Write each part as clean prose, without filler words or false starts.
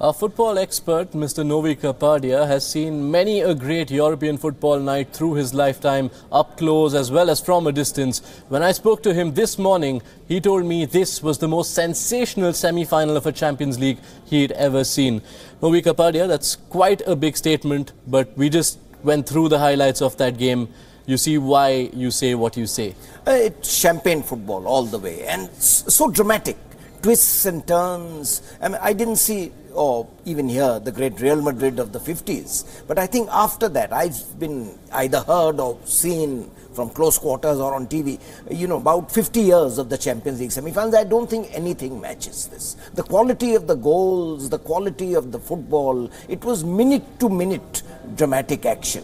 Our football expert, Mr. Novy Kapadia, has seen many a great European football night through his lifetime, up close as well as from a distance. When I spoke to him this morning, he told me this was the most sensational semi-final of a Champions League he'd ever seen. Novy Kapadia, that's quite a big statement, but we just went through the highlights of that game. You see why you say what you say. It's champagne football all the way, and so dramatic. Twists and turns. I mean, I didn't see, or even here, the great Real Madrid of the 50s. But I think after that, I've been either heard or seen from close quarters or on TV, about 50 years of the Champions League semi-finals. I don't think anything matches this. The quality of the goals, the quality of the football, it was minute-to-minute dramatic action.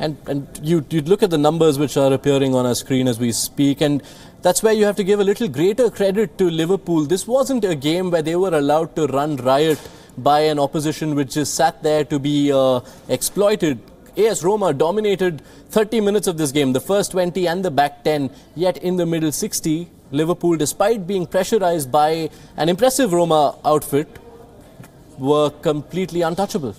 And you'd look at the numbers which are appearing on our screen as we speak, and that's where you have to give a little greater credit to Liverpool. This wasn't a game where they were allowed to run riot by an opposition which just sat there to be exploited. AS Roma dominated 30 minutes of this game, the first 20 and the back 10, yet in the middle 60, Liverpool, despite being pressurized by an impressive Roma outfit, were completely untouchable.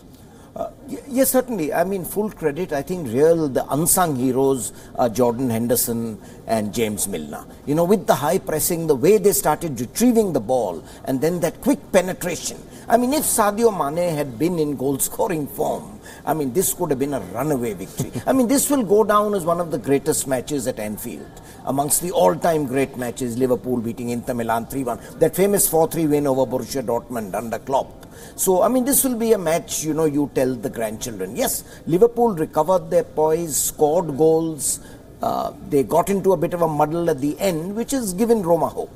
Yes, certainly. I mean, full credit. I think the unsung heroes are Jordan Henderson and James Milner. With the high pressing, the way they started retrieving the ball, and then that quick penetration. I mean, if Sadio Mane had been in goal-scoring form, I mean, this could have been a runaway victory. I mean, this will go down as one of the greatest matches at Anfield. Amongst the all-time great matches, Liverpool beating Inter Milan 3-1. That famous 4-3 win over Borussia Dortmund under Klopp. So, I mean, this will be a match, you tell the grandchildren. Yes, Liverpool recovered their poise, scored goals. They got into a bit of a muddle at the end, which has given Roma hope.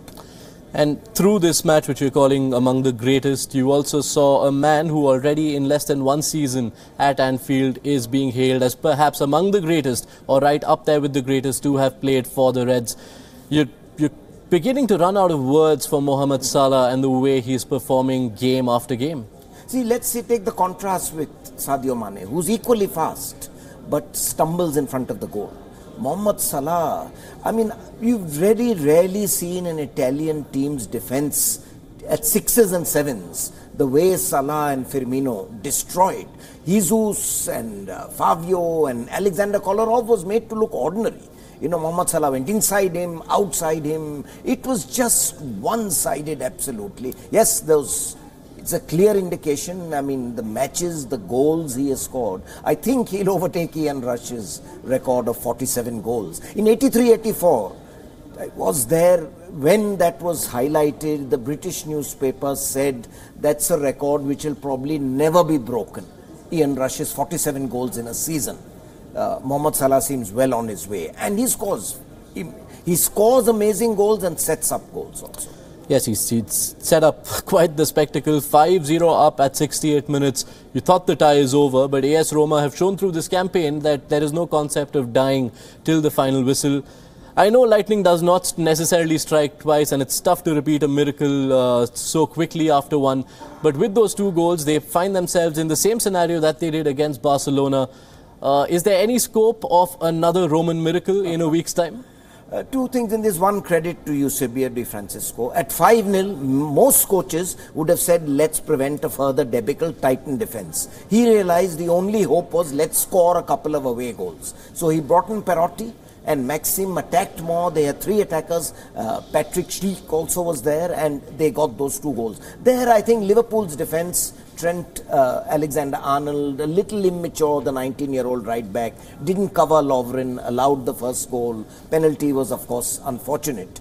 And through this match, which you're calling among the greatest, you also saw a man who already in less than one season at Anfield is being hailed as perhaps among the greatest, or right up there with the greatest who have played for the Reds. You're beginning to run out of words for Mohamed Salah and the way he's performing game after game. See, let's take the contrast with Sadio Mane, who's equally fast, but stumbles in front of the goal. Mohamed Salah, I mean, you've very rarely seen an Italian team's defense at 6s and 7s, the way Salah and Firmino destroyed. Jesus and Fabio and Alexander Kolarov was made to look ordinary. Mohamed Salah went inside him, outside him. It was just one-sided, absolutely. Yes, it's a clear indication. I mean, the matches, the goals he has scored. I think he'll overtake Ian Rush's record of 47 goals. In 83-84, I was there when that was highlighted. The British newspapers said that's a record which will probably never be broken. Ian Rush's 47 goals in a season. Mohamed Salah seems well on his way, and he scores. He scores amazing goals and sets up goals also. Yes, he's set up quite the spectacle. 5-0 up at 68 minutes. You thought the tie is over, but AS Roma have shown through this campaign that there is no concept of dying till the final whistle. I know lightning does not necessarily strike twice, and it's tough to repeat a miracle so quickly after one. But with those two goals, they find themselves in the same scenario that they did against Barcelona. Is there any scope of another Roman miracle in a week's time? Two things in this. One, credit to Eusebio Di Francesco. At 5-0, most coaches would have said, let's prevent a further debacle, tighten defense. He realized the only hope was, let's score a couple of away goals. So he brought in Perotti, and Maxim attacked more. They had three attackers. Patrick Schick also was there, and they got those two goals. There, I think Liverpool's defense, Trent Alexander-Arnold, a little immature, the 19-year-old right back, didn't cover Lovren, allowed the first goal. Penalty was, of course, unfortunate.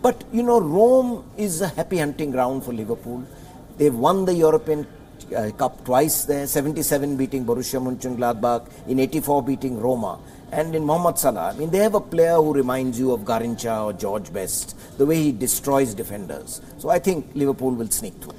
But, Rome is a happy hunting ground for Liverpool. They've won the European Cup twice there, 77 beating Borussia Mönchengladbach, in 84 beating Roma. And in Mohamed Salah, I mean, they have a player who reminds you of Garrincha or George Best, the way he destroys defenders. So I think Liverpool will sneak through.